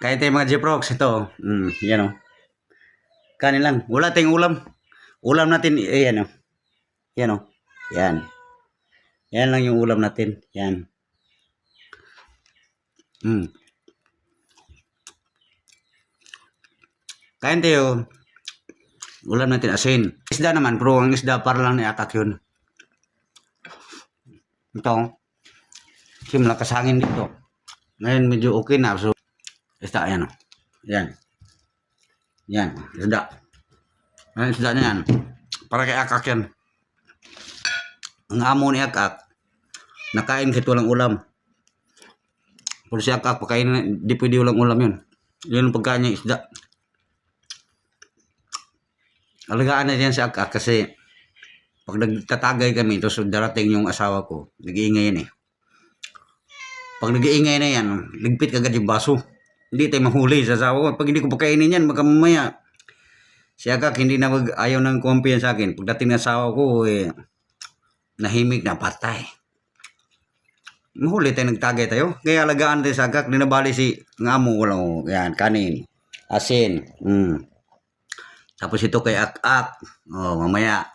Kain tayo mga Jeprox. Ito. Yan o. Kanin lang. Wala tayong ulam. Ulam natin, yan o. Yan o. Yan. Yan lang yung ulam natin. Yan. Kain tayo. Ulam natin asin. Isda naman, pero ang isda para lang ni-attack yun. Ito. Kasi malakas hangin dito. Ngayon medyo okay na. So, isda yan o. Yan. Yan. Isda. Yan isda na yan. Para kay Akak yan. Ang amo ni Akak, nakain kahit walang ulam. Pero si Akak, pagkain, di pwede walang ulam yun. Yun ang pagkain niya isda. Alagaan na yan si Akak kasi pag nagtatagay kami, tapos darating yung asawa ko, nag-iingay yan eh. Pag nag-iingay na yan, ligpit kagad yung baso. Hindi tayo mahuli sa asawa ko. Pag hindi ko pagkainin yan, magkamamaya. Si Akak hindi na ayaw ng kumpiyan sa akin. Pagdating ng asawa ko, nahimik na patay. Mahuli tayo, nagtagay tayo. Kaya alagaan tayo sa Akak. Dinabali si ngamo, walang yan, kanin, asin. Tapos ito kay Akak. Oh, mamaya.